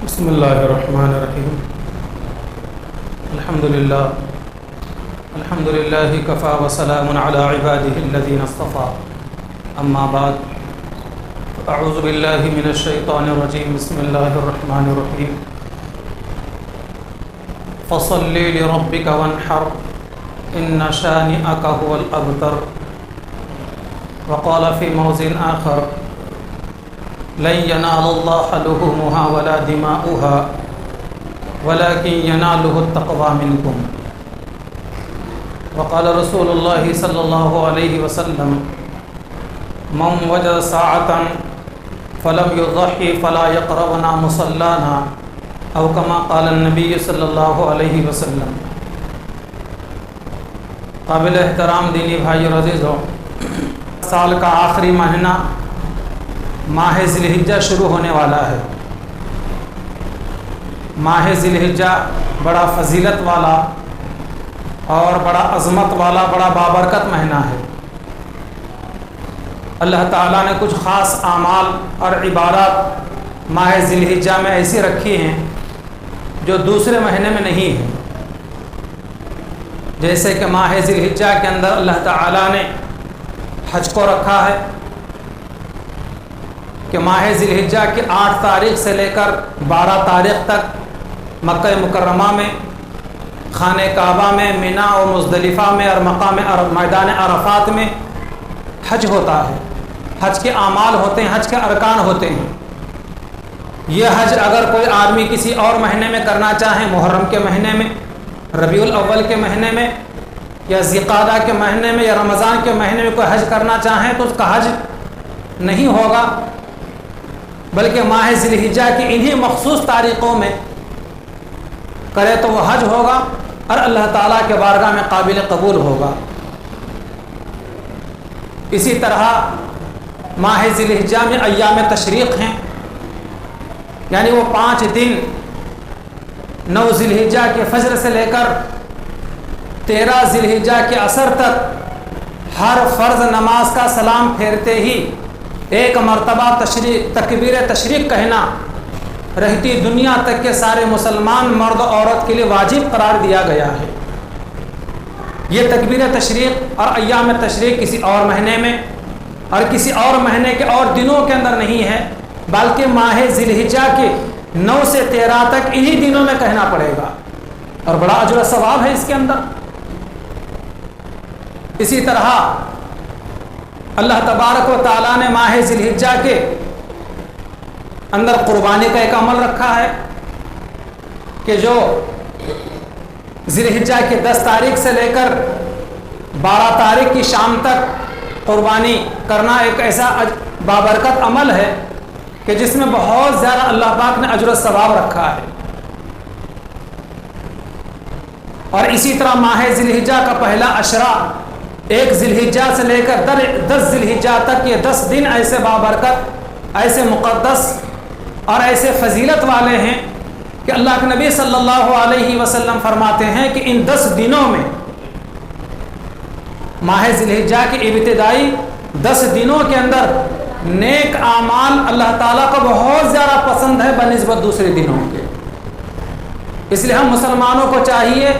بسم اللہ الرحمن الرحیم الحمد للہ کفا وسلام علی عباده الذین اصطفى اما بعد اعوذ باللہ من الشیطان الرجیم بسم اللہ الرحمن الرحیم فصل لربک وانحر ان شانئک هو الابتر وقال في موضع آخر لن ينال الله لحومها ولا دماؤها ولكن يناله التقوى منكم وقال رسول الله صلى الله عليه وسلم من وجد ساعة فلم يضحي فلا يقربنا مصلانا أو كما قال النبي صلى الله عليه وسلم. قابل احترام دینی بھائی اور عزیزوں، سال کا آخری مہینہ ماہ ذی الحجہ شروع ہونے والا ہے. ماہ ذی الحجہ بڑا فضیلت والا اور بڑا عظمت والا بڑا بابرکت مہینہ ہے. اللہ تعالیٰ نے کچھ خاص اعمال اور عبادات ماہ ذی الحجہ میں ایسی رکھی ہیں جو دوسرے مہینے میں نہیں ہیں. جیسے کہ ماہ ذی الحجہ کے اندر اللہ تعالیٰ نے حج کو رکھا ہے کہ ماہ ذی الحجہ کی 8 تاریخ سے لے کر 12 تاریخ تک مکہ مکرمہ میں، خانہ کعبہ میں، مینا اور مزدلفہ میں اور میدان عرفات میں حج ہوتا ہے. حج کے اعمال ہوتے ہیں، حج کے ارکان ہوتے ہیں. یہ حج اگر کوئی آدمی کسی اور مہینے میں کرنا چاہے، محرم کے مہینے میں، ربیع الاول کے مہینے میں، یا ذی-القعدہ کے مہینے میں، یا رمضان کے مہینے میں کوئی حج کرنا چاہے تو اس کا حج نہیں ہوگا، بلکہ ماہ ذی الحجہ کی انہی مخصوص تاریخوں میں کرے تو وہ حج ہوگا اور اللہ تعالیٰ کے بارگاہ میں قابل قبول ہوگا. اسی طرح ماہ ذی الحجہ میں ایام تشریق ہیں، یعنی وہ 5 دن 9 ذی الحجہ کے فجر سے لے کر 13 ذی الحجہ کے عصر تک ہر فرض نماز کا سلام پھیرتے ہی ایک مرتبہ تکبیر تشریق کہنا رہتی دنیا تک کے سارے مسلمان مرد و عورت کے لیے واجب قرار دیا گیا ہے. یہ تکبیر تشریق اور ایام تشریق کسی اور مہینے میں اور کسی اور مہینے کے اور دنوں کے اندر نہیں ہے، بلکہ ماہ ذی الحجہ کے 9 سے 13 تک انہی دنوں میں کہنا پڑے گا اور بڑا اجر و ثواب ہے اس کے اندر. اسی طرح اللہ تبارک و تعالیٰ نے ماہ ذی الحجہ کے اندر قربانی کا ایک عمل رکھا ہے کہ جو ذی الحجہ کی 10 تاریخ سے لے کر 12 تاریخ کی شام تک قربانی کرنا ایک ایسا بابرکت عمل ہے کہ جس میں بہت زیادہ اللہ پاک نے اجر و ثواب رکھا ہے. اور اسی طرح ماہ ذی الحجہ کا پہلا عشرہ 1 ذی الحجہ سے لے کر 10 ذی الحجہ تک یہ 10 دن ایسے بابرکت، ایسے مقدس اور ایسے فضیلت والے ہیں کہ اللہ کے نبی صلی اللہ علیہ وسلم فرماتے ہیں کہ ان 10 دنوں میں، ماہ ذی الحجہ کی ابتدائی 10 دنوں کے اندر نیک اعمال اللہ تعالیٰ کو بہت زیادہ پسند ہے بنسبت دوسرے دنوں کے. اس لیے ہم مسلمانوں کو چاہیے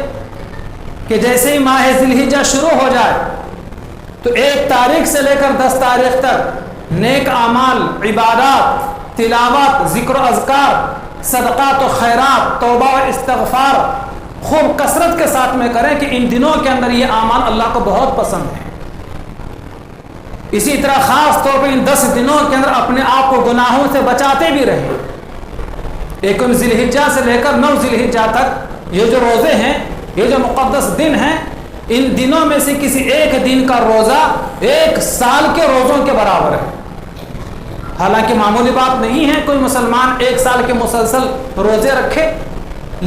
کہ جیسے ہی ماہ ذی الحجہ شروع ہو جائے تو 1 تاریخ سے لے کر 10 تاریخ تک نیک اعمال، عبادات، تلاوت، ذکر و اذکار، صدقات و خیرات، توبہ و استغفار خوب کثرت کے ساتھ میں کریں کہ ان دنوں کے اندر یہ اعمال اللہ کو بہت پسند ہیں. اسی طرح خاص طور پہ ان 10 دنوں کے اندر اپنے آپ کو گناہوں سے بچاتے بھی رہیں. 1 ذی الحجہ سے لے کر 9 ذی الحجہ تک یہ جو روزے ہیں، یہ جو مقدس دن ہیں، ان دنوں میں سے کسی ایک دن کا روزہ 1 سال کے روزوں کے برابر ہے. حالانکہ معمولی بات نہیں ہے کوئی مسلمان 1 سال کے مسلسل روزے رکھے،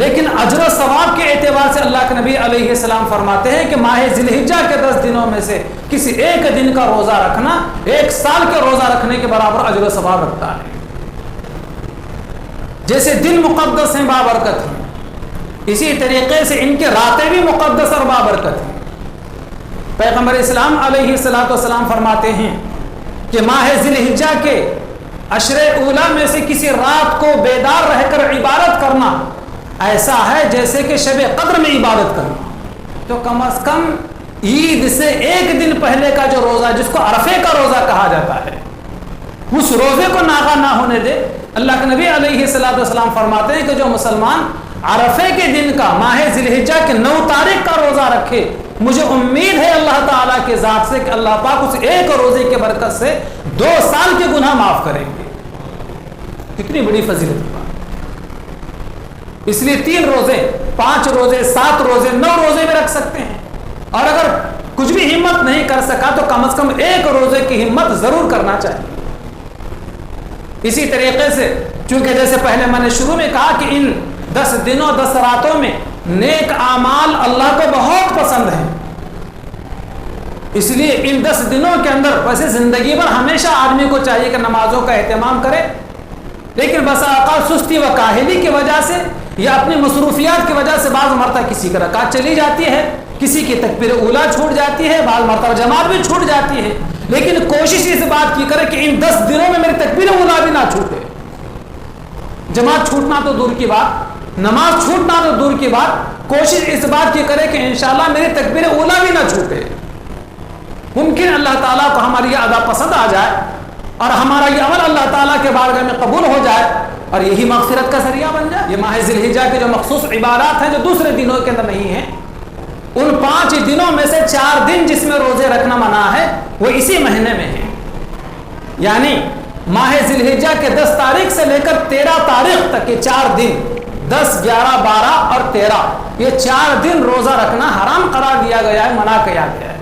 لیکن اجر و ثواب کے اعتبار سے اللہ کے نبی علیہ السلام فرماتے ہیں کہ ماہ ذی الحجہ کے 10 دنوں میں سے کسی ایک دن کا روزہ رکھنا 1 سال کے روزہ رکھنے کے برابر اجر و ثواب رکھتا ہے. جیسے دن مقدس ہیں، بابرکت ہیں، اسی طریقے سے ان کے راتیں بھی مقدس اور بابرکت ہیں. پیغمبر اسلام علیہ السلام فرماتے ہیں کہ ماہ ذی الحجہ کے عشر اولا میں سے کسی رات کو بیدار رہ کر عبادت ایسا ہے جیسے کہ شب قدر میں عبادت کرنا. تو کم از کم عید سے ایک دن پہلے کا جو روزہ جس کو عرفے کا روزہ کہا جاتا ہے اس روزے کو ناغا نہ ہونے دے. اللہ کے نبی علیہ الصلوۃ والسلام فرماتے ہیں کہ جو مسلمان عرفے کے دن کا ماہ ذی الحجہ کے 9 تاریخ کا روزہ رکھے, مجھے امید ہے اللہ تعالیٰ کے ذات سے کہ اللہ پاک اس ایک روزے کی برکت سے 2 سال کے گناہ معاف کریں گے. کتنی بڑی فضیلت کی بات. اس لیے 3 روزے 5 روزے 7 روزے 9 روزے میں رکھ سکتے ہیں, اور اگر کچھ بھی ہمت نہیں کر سکا تو کم از کم ایک روزے کی ہمت ضرور کرنا چاہیے. اسی طریقے سے چونکہ جیسے پہلے میں نے شروع میں کہا کہ ان 10 دنوں 10 راتوں میں نیک اعمال اللہ کو بہت پسند ہیں, اس لیے ان 10 دنوں کے اندر ویسے زندگی بھر ہمیشہ آدمی کو چاہیے کہ نمازوں کا اہتمام کرے, لیکن بسا اوقات سستی و کاہلی کی وجہ سے یا اپنی مصروفیات کی وجہ سے بعض مرتبہ کسی کی رکعت چلی جاتی ہے, کسی کی تکبیر اولیٰ چھوٹ جاتی ہے, بعض مرتبہ جماعت بھی چھوٹ جاتی ہے. لیکن کوشش اس بات کی کرے کہ ان 10 دنوں میں میری تکبیر اولیٰ بھی نہ چھوٹے. جماعت چھوٹنا تو دور کی بات, نماز چھوٹنا تو دور کی بات, کوشش اس بات کی کرے کہ انشاءاللہ میری تکبیر اولیٰ بھی نہ چھوٹے. ممکن اللہ تعالیٰ کو ہماری یہ ادا پسند آ جائے اور ہمارا یہ عمل اللہ تعالیٰ کے بارگاہ میں قبول ہو جائے اور یہی مغفرت کا ذریعہ بن جائے. یہ ماہ ذی الحجہ کے جو مخصوص عبادات ہیں جو دوسرے دنوں کے اندر نہیں ہیں, ان 5 دنوں میں سے 4 دن جس میں روزے رکھنا منع ہے وہ اسی مہینے میں ہیں. یعنی ماہ ذی الحجہ کے 10 تاریخ سے لے کر 13 تاریخ تک یہ 4 دن 10 11 12 اور 13 یہ 4 دن روزہ رکھنا حرام قرار دیا گیا ہے, منع کیا گیا ہے.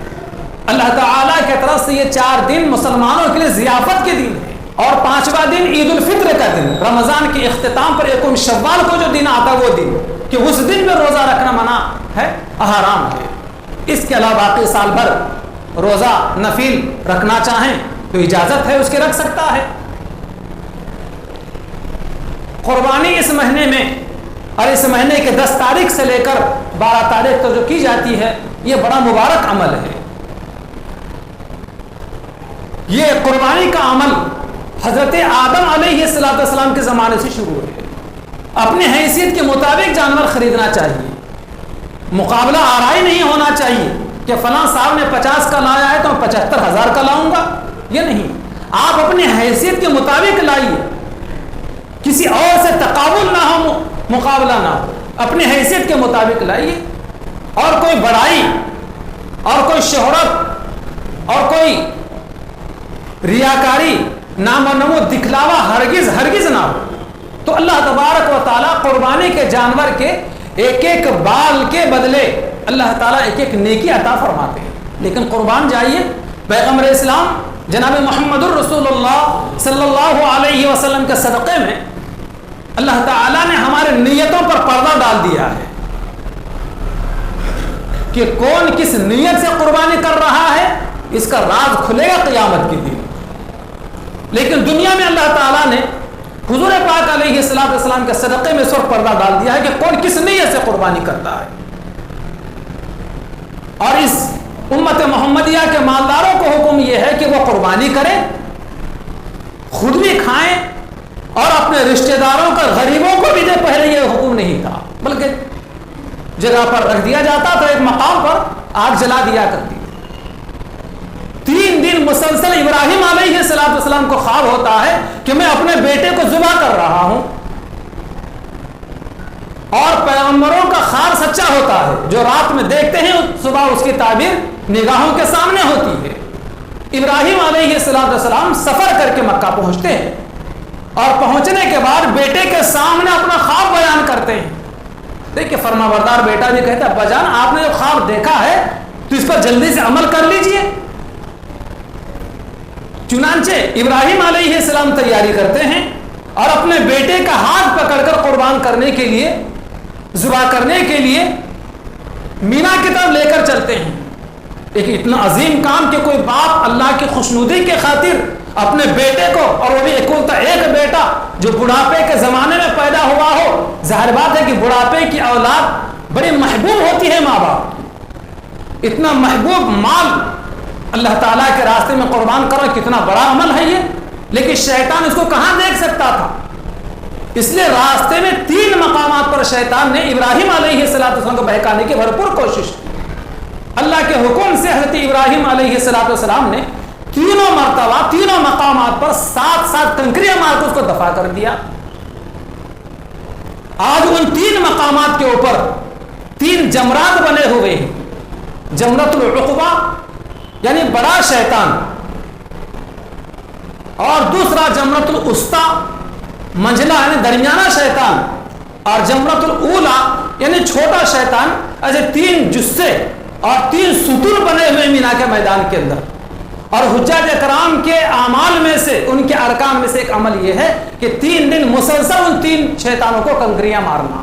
اللہ تعالیٰ کی طرف سے یہ 4 دن مسلمانوں کے لیے ضیافت کے دن ہے. اور 5واں دن عید الفطر کا دن, رمضان کے اختتام پر 1 شوال کو جو دن آتا ہے وہ دن کہ اس دن میں روزہ رکھنا منع ہے, حرام ہے. اس کے علاوہ باقی سال بھر روزہ نفل رکھنا چاہیں تو اجازت ہے, اس کی رکھ سکتا ہے. قربانی اس مہینے میں اور اس مہینے کے 10 تاریخ سے لے کر 12 تاریخ تک جو کی جاتی ہے یہ بڑا مبارک عمل ہے. یہ قربانی کا عمل حضرت آدم علیہ السلام کے زمانے سے شروع ہے. اپنی حیثیت کے مطابق جانور خریدنا چاہیے, مقابلہ آرائی نہیں ہونا چاہیے کہ فلاں صاحب نے 50 کا لایا ہے تو میں 75,000 کا لاؤں گا. یہ نہیں, آپ اپنی حیثیت کے مطابق لائیے, کسی اور سے تقابل نہ ہو, مقابلہ نہ ہو, اپنی حیثیت کے مطابق لائیے. اور کوئی بڑائی اور کوئی شہرت اور کوئی ریاکاری نام و نمو دکھلاوا ہرگز نہ ہو. تو اللہ تبارک و تعالیٰ قربانی کے جانور کے ایک ایک بال کے بدلے اللہ تعالیٰ ایک ایک نیکی عطا فرماتے ہیں. لیکن قربان جائیے, پیغمبر اسلام جناب محمد الرسول اللہ صلی اللہ علیہ وسلم کے صدقے میں اللہ تعالیٰ نے ہمارے نیتوں پر پردہ ڈال دیا ہے کہ کون کس نیت سے قربانی کر رہا ہے, اس کا راز کھلے گا قیامت کے دن. لیکن دنیا میں اللہ تعالیٰ نے حضور پاک علیہ السلام کے صدقے میں سر پردہ ڈال دیا ہے کہ کون کس نیت سے قربانی کرتا ہے. اور اس امت محمدیہ کے مالداروں کو حکم یہ ہے کہ وہ قربانی کریں, خود بھی کھائیں اور اپنے رشتہ داروں کا, غریبوں کو بھی دے. پہلے یہ حکم نہیں تھا, بلکہ جگہ پر رکھ دیا جاتا تو ایک مقام پر آگ جلا دیا کرتی. 3 دن مسلسل ابراہیم علیہ السلام کو خواب ہوتا ہے کہ میں اپنے بیٹے کو ذبح کر رہا ہوں, اور پیغمبروں کا خواب سچا ہوتا ہے, جو رات میں دیکھتے ہیں صبح اس کی تعبیر نگاہوں کے سامنے ہوتی ہے. ابراہیم علیہ السلام سفر کر کے مکہ پہنچتے ہیں اور پہنچنے کے بعد بیٹے کے سامنے اپنا خواب بیان کرتے ہیں. دیکھیں فرمانبردار بیٹا بھی کہتا ہے, ابا جان آپ نے جو خواب دیکھا ہے تو اس پر جلدی سے عمل کر لیجئے. چنانچہ ابراہیم علیہ السلام تیاری کرتے ہیں اور اپنے بیٹے کا ہاتھ پکڑ کر قربان کرنے کے لیے, ذبح کرنے کے لیے مینا کی طرف لے کر چلتے ہیں. ایک اتنا عظیم کام کہ کوئی باپ اللہ کی خوشنودی کے خاطر اپنے بیٹے کو, اور وہ بھی اکلوتا ایک بیٹا جو بڑھاپے کے زمانے میں پیدا ہوا ہو. ظاہر بات ہے کہ بڑھاپے کی اولاد بڑی محبوب ہوتی ہے ماں باپ. اتنا محبوب مال اللہ تعالیٰ کے راستے میں قربان کرو, کتنا بڑا عمل ہے یہ. لیکن شیطان اس کو کہاں دیکھ سکتا تھا, اس لیے راستے میں 3 مقامات پر شیطان نے ابراہیم علیہ السلام کو بہکانے کی بھرپور کوشش کی۔ اللہ کے حکم سے حضرت ابراہیم علیہ السلام نے تینوں مرتبہ تینوں مقامات پر 7 کنکریاں مار کے اس کو دفع کر دیا۔ آج ان 3 مقامات کے اوپر 3 جمرات بنے ہوئے ہیں۔ جمرۃ العقبہ یعنی بڑا شیطان، اور دوسرا جمرۃ الوسطی منجلا یعنی درمیانہ شیطان، اور جمرۃ الاولی یعنی چھوٹا شیطان۔ ایسے 3 جثے اور 3 ستون بنے ہوئے مینا کے میدان کے اندر۔ اور حجاج کرام کے اعمال میں سے، ان کے ارکان میں سے ایک عمل یہ ہے کہ 3 دن مسلسل ان 3 شیطانوں کو کنکریاں مارنا۔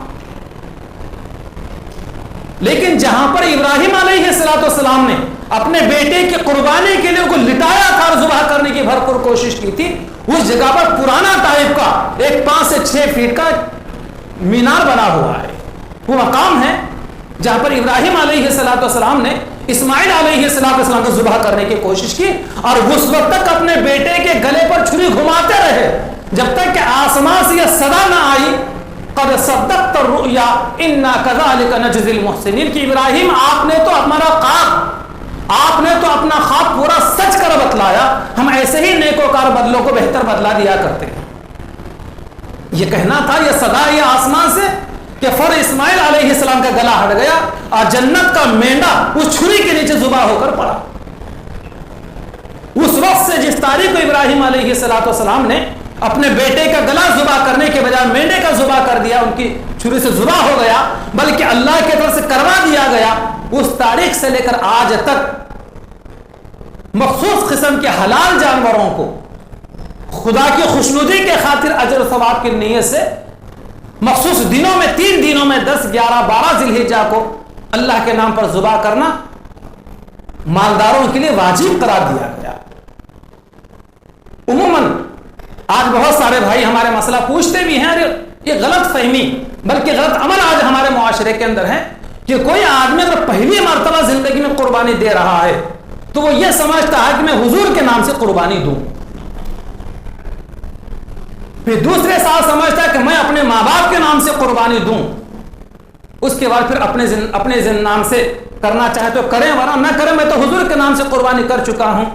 لیکن جہاں پر ابراہیم علیہ السلام نے اپنے بیٹے کی قربانی کے لیے کو لٹایا تھا اور ذبح کرنے کی بھرپور کوشش کی تھی، اس جگہ پر پرانا ٹائپ کا ایک 5 سے 6 فیٹ کا مینار بنا ہوا ہے۔ وہ مقام ہے جہاں پر ابراہیم علیہ السلام نے اسماعیل علیہ السلام کو ذبح کرنے کی کوشش کی، اور اس وقت تک اپنے بیٹے کے گلے پر چھری گھماتے رہے جب تک کہ آسمان سے یہ صدا نہ آئی، قد صدقت الرؤیا انا كذلك نجزي المحسنین، کہ ابراہیم آپ نے تو اپنا خواب پورا سچ کر بتلایا، ہم ایسے ہی نیکوکار بدلوں کو بہتر بدلا دیا کرتے ہیں۔ یہ کہنا تھا، یہ صدا یہ آسمان سے کہ فر اسماعیل علیہ السلام کا گلا ہٹ گیا اور جنت کا مینڈا اس چھری کے نیچے ذبح ہو کر پڑا۔ اس وقت سے جس تاریخ کو ابراہیم علیہ السلام نے اپنے بیٹے کا گلا ذبح کرنے کے بجائے مینڈے کا ذبح کر دیا، ان کی چھری سے ذبح ہو گیا، بلکہ اللہ کی طرف سے کروا دیا گیا، اس تاریخ سے لے کر آج تک مخصوص قسم کے حلال جانوروں کو خدا کی خوشنودی کے خاطر اجر و ثواب کی نیت سے مخصوص دنوں میں 3 دنوں میں 10، 11، 12 ذی الحجہ کو اللہ کے نام پر ذبح کرنا مالداروں کے لیے واجب قرار دیا گیا۔ عموماً آج بہت سارے بھائی ہمارے مسئلہ پوچھتے بھی ہیں، یہ غلط فہمی بلکہ غلط عمل آج ہمارے معاشرے کے اندر ہے کہ کوئی آدمی اگر پہلی مرتبہ زندگی میں قربانی دے رہا ہے تو وہ یہ سمجھتا ہے کہ میں حضور کے نام سے قربانی دوں، پھر دوسرے سال سمجھتا ہے کہ میں اپنے ماں باپ کے نام سے قربانی دوں، اس کے بعد پھر اپنے نام سے کرنا چاہے تو کریں ورنہ نہ کریں، میں تو حضور کے نام سے قربانی کر چکا ہوں،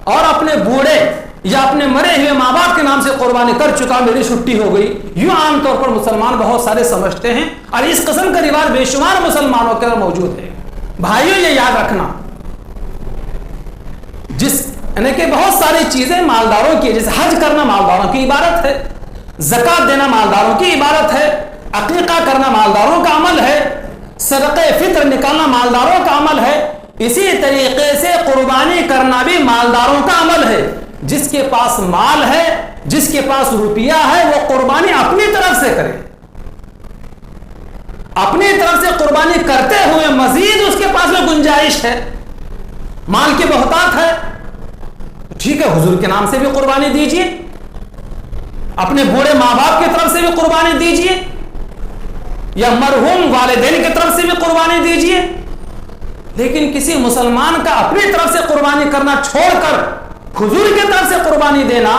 اور اپنے بوڑھے یا اپنے مرے ہوئے ماں باپ کے نام سے قربانی کر چکا، میری چھٹی ہو گئی۔ یوں عام طور پر مسلمان بہت سارے سمجھتے ہیں، اور اس قسم کا رواج بے شمار مسلمانوں کے اندر موجود ہے۔ بھائیوں یہ یاد رکھنا، یعنی کہ بہت ساری چیزیں مالداروں کی، جیسے حج کرنا مالداروں کی عبادت ہے، زکات دینا مالداروں کی عبادت ہے، عقیقہ کرنا مالداروں کا عمل ہے، صدقہ فطر نکالنا مالداروں کا عمل ہے، اسی طریقے سے قربانی کرنا بھی مالداروں کا عمل ہے۔ جس کے پاس مال ہے، جس کے پاس روپیہ ہے، وہ قربانی اپنی طرف سے کرے، اپنی طرف سے قربانی کرتے ہوئے مزید اس کے پاس میں گنجائش ہے، مال کی بہتات ہے، ٹھیک ہے، حضور کے نام سے بھی قربانی دیجیے، اپنے بوڑھے ماں باپ کی طرف سے بھی قربانی دیجیے، یا مرحوم والدین کی طرف سے بھی قربانی دیجیے۔ لیکن کسی مسلمان کا اپنی طرف سے قربانی کرنا چھوڑ کر حضور کی طرف سے قربانی دینا،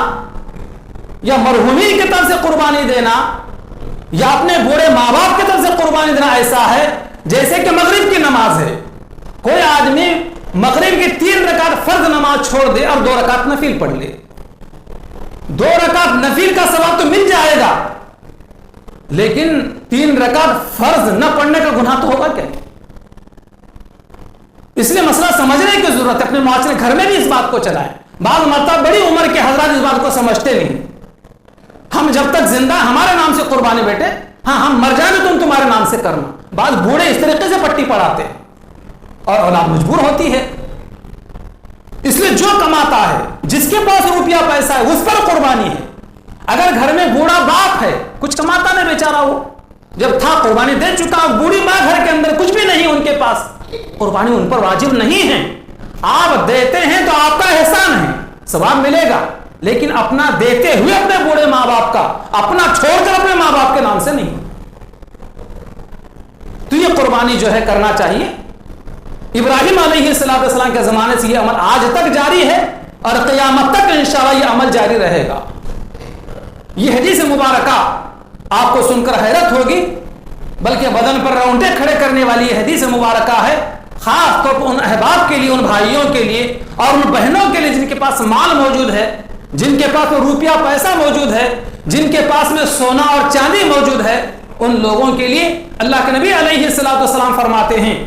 یا مرحومین کی طرف سے قربانی دینا، یا اپنے بوڑھے ماں باپ کی طرف سے قربانی دینا، ایسا ہے جیسے کہ مغرب کی نماز ہے، کوئی آدمی مغرب کی 3 رکعت فرض نماز چھوڑ دے اور 2 رکعت نفل پڑھ لے، 2 رکعت نفل کا ثواب تو مل جائے گا، لیکن 3 رکعت فرض نہ پڑھنے کا گناہ تو ہوگا کیا؟ اس لیے مسئلہ سمجھنے کی ضرورت ہے، اپنے معاشرے گھر میں بھی اس بات کو چلائیں۔ بعض مرتبہ بڑی عمر کے حضرات اس بات کو سمجھتے نہیں، ہم جب تک زندہ ہمارے نام سے قربانی بیٹے، ہاں ہم مر جائیں تو تمہارے نام سے کرنا۔ بعض بوڑھے اس طریقے سے پٹی پڑھاتے ہیں اور اولاد مجبور ہوتی ہے۔ اس لیے جو کماتا ہے، جس کے پاس روپیہ پیسہ ہے، اس پر قربانی ہے۔ اگر گھر میں بوڑھا باپ ہے، کچھ کماتا نہیں بیچارہ، وہ جب تھا قربانی دے چکا، بوڑھی ماں گھر کے اندر کچھ بھی نہیں ان کے پاس، قربانی ان پر واجب نہیں ہے۔ آپ دیتے ہیں تو آپ کا احسان ہے، ثواب ملے گا، لیکن اپنا دیتے ہوئے اپنے بوڑھے ماں باپ کا، اپنا چھوڑ کر اپنے ماں باپ کے نام سے نہیں۔ تو یہ قربانی جو ہے کرنا چاہیے۔ ابراہیم علیہ السلام کے زمانے سے یہ عمل آج تک جاری ہے، اور قیامت تک انشاءاللہ یہ عمل جاری رہے گا۔ یہ حدیث مبارکہ آپ کو سن کر حیرت ہوگی، بلکہ بدن پر رونگٹے کھڑے کرنے والی یہ حدیث مبارکہ ہے، خاص طور پر ان احباب کے لیے، ان بھائیوں کے لیے اور ان بہنوں کے لیے جن کے پاس مال موجود ہے، جن کے پاس روپیہ پیسہ موجود ہے، جن کے پاس میں سونا اور چاندی موجود ہے، ان لوگوں کے لیے اللہ کے نبی علیہ الصلوۃ والسلام فرماتے ہیں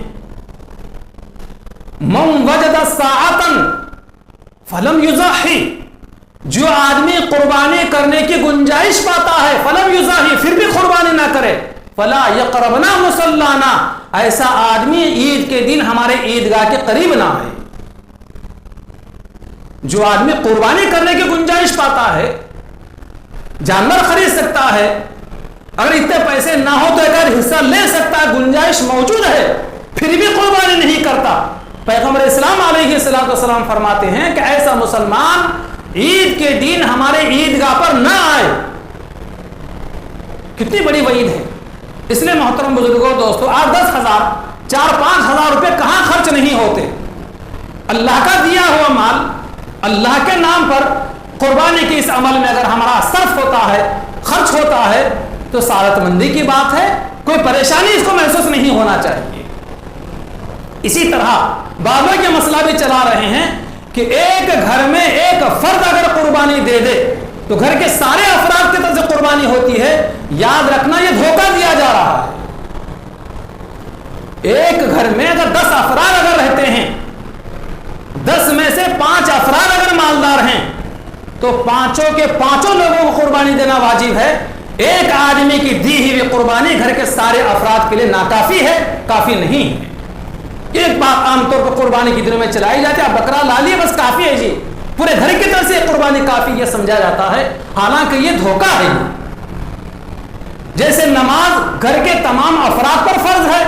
من وجد ساعۃ فلم یضحی، جو آدمی قربانی کرنے کی گنجائش پاتا ہے، فلم یضحی، پھر بھی قربانی نہ کرے، فلا یقربنا مصلانا، ایسا آدمی عید کے دن ہمارے عیدگاہ کے قریب نہ آئے۔ جو آدمی قربانی کرنے کی گنجائش پاتا ہے، جانور خرید سکتا ہے، اگر اتنے پیسے نہ ہو تو ایک حصہ لے سکتا ہے، گنجائش موجود ہے، پھر بھی قربانی نہیں کرتا، پیغمبر اسلام علیہ الصلوۃ والسلام فرماتے ہیں کہ ایسا مسلمان عید کے دن ہمارے عیدگاہ پر نہ آئے۔ کتنی بڑی وعید ہے! اس لیے محترم بزرگوں، دوستو، 8-10,000 4-5,000 روپے کہاں خرچ نہیں ہوتے۔ اللہ کا دیا ہوا مال اللہ کے نام پر قربانی کے اس عمل میں اگر ہمارا صرف ہوتا ہے، خرچ ہوتا ہے، تو سعادت مندی کی بات ہے، کوئی پریشانی اس کو محسوس نہیں ہونا چاہیے۔ اسی طرح بعضوں کے مسئلہ بھی چلا رہے ہیں کہ ایک گھر میں ایک فرد اگر قربانی دے دے تو گھر کے سارے افراد کی طرف سے قربانی ہوتی ہے۔ یاد رکھنا، یہ دھوکہ دیا جا رہا ہے۔ ایک گھر میں اگر 10 افراد اگر رہتے ہیں، 10 میں سے 5 افراد اگر مالدار ہیں تو 5 کے 5 لوگوں کو قربانی دینا واجب ہے۔ ایک آدمی کی دی ہوئی قربانی گھر کے سارے افراد کے لیے ناکافی ہے، کافی نہیں ہے۔ ایک بات عام طور پر قربانی کے دنوں میں چلائی جاتی ہے، آپ بکرا لا لیے بس کافی ہے جی، پورے گھر کی طرف سے قربانی کافی یہ سمجھا جاتا ہے، حالانکہ یہ دھوکہ ہے۔ جیسے نماز گھر کے تمام افراد پر فرض ہے،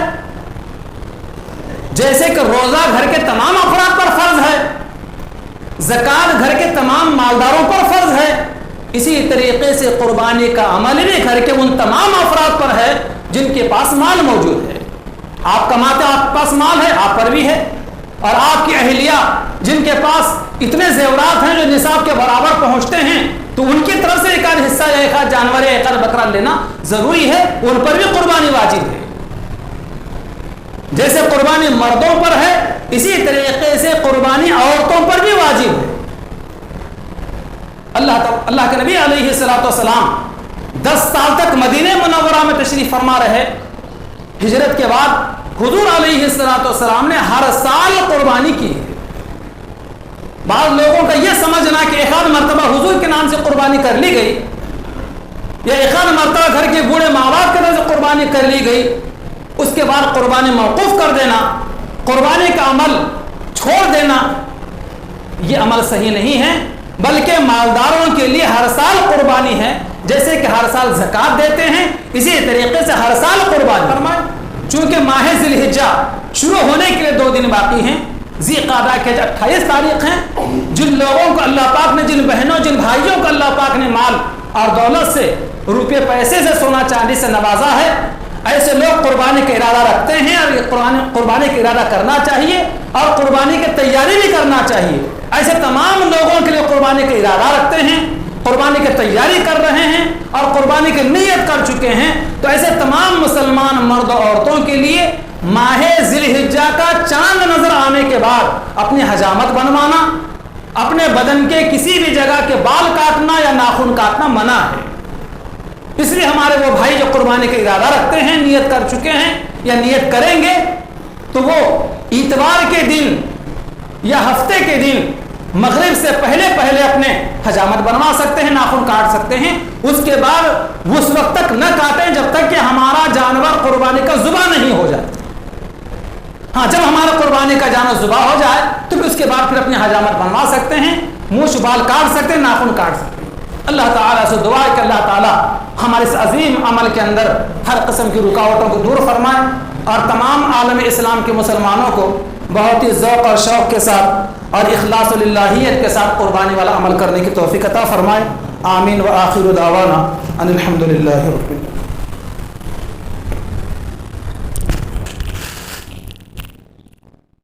جیسے کہ روزہ گھر کے تمام افراد پر فرض ہے، زکوٰۃ گھر کے تمام مالداروں پر فرض ہے، اسی طریقے سے قربانی کا عمل بھی گھر کے ان تمام افراد پر ہے جن کے پاس مال موجود ہے۔ آپ کماتے ہیں، آپ کے پاس مال ہے، آپ پر بھی ہے، اور آپ کی اہلیہ جن کے پاس اتنے زیورات ہیں جو نصاب کے برابر پہنچتے ہیں، تو ان کی طرف سے ایک آدھ حصہ یا ایک آدھ جانور یا ایک آدھ بکرا لینا ضروری ہے، ان پر بھی قربانی واجب ہے۔ جیسے قربانی مردوں پر ہے، اسی طریقے سے قربانی عورتوں پر بھی واجب ہے۔ اللہ کے نبی علیہ الصلوۃ والسلام 10 سال تک مدینہ منورہ میں تشریف فرما رہے۔ ہجرت کے بعد حضور علیہ الصلوۃ والسلام نے ہر سال قربانی کی ہے۔ بعض لوگوں کا یہ سمجھنا کہ ایک آدھ مرتبہ حضور کے نام سے قربانی کر لی گئی، یا ایک آدھ مرتبہ گھر کے بوڑھے ماں باپ کی طرف سے قربانی کر لی گئی، اس کے بعد قربانی موقوف کر دینا، قربانی کا عمل چھوڑ دینا، یہ عمل صحیح نہیں ہے، بلکہ مالداروں کے لیے ہر سال قربانی ہے۔ جیسے کہ ہر سال زکوٰۃ دیتے ہیں، اسی طریقے سے ہر سال قربانی فرمائے۔ چونکہ ماہ ذی الحجہ شروع ہونے کے لیے 2 دن باقی ہیں، ذی قعدہ کے 28 تاریخ ہیں، جن لوگوں کو اللہ پاک نے، جن بہنوں جن بھائیوں کو اللہ پاک نے مال اور دولت سے، روپے پیسے سے، سونا چاندی سے نوازا ہے، ایسے لوگ قربانی کا ارادہ رکھتے ہیں، اور قربانی کا ارادہ کرنا چاہیے اور قربانی کی تیاری بھی کرنا چاہیے۔ ایسے تمام لوگوں کے لیے قربانی کا ارادہ رکھتے ہیں، قربانی کی تیاری کر رہے ہیں اور قربانی کی نیت کر چکے ہیں، تو ایسے تمام مسلمان مرد و عورتوں کے لیے ماہ ذی الحجہ کا چاند نظر آنے کے بعد اپنی حجامت بنوانا، اپنے بدن کے کسی بھی جگہ کے بال کاٹنا یا ناخن کاٹنا منع ہے۔ اس لیے ہمارے وہ بھائی جو قربانی کا ارادہ رکھتے ہیں، نیت کر چکے ہیں یا نیت کریں گے، تو وہ اتوار کے دن یا ہفتے کے دن مغرب سے پہلے اپنے حجامت بنوا سکتے ہیں، ناخن کاٹ سکتے ہیں۔ اس کے بعد اس وقت تک نہ کاٹیں جب تک کہ ہمارا جانور قربانی کا ذبح نہیں ہو جائے۔ ہاں، جب ہمارا قربانی کا جانور ذبح ہو جائے تو پھر اس کے بعد اپنی حجامت بنوا سکتے ہیں، مونچھ بال کاٹ سکتے ہیں، ناخن کاٹ سکتے ہیں۔ اللہ تعالیٰ سے دعا ہے کہ اللہ تعالیٰ ہمارے اس عظیم عمل کے اندر ہر قسم کی رکاوٹوں کو دور فرمائے، اور تمام عالم اسلام کے مسلمانوں کو بہت ہی ذوق اور شوق کے ساتھ اور اخلاص و للہیت کے ساتھ قربانی والا عمل کرنے کی توفیق عطا فرمائے۔ آمین و آخر دعوانا ان الحمد للہ رب العالمین۔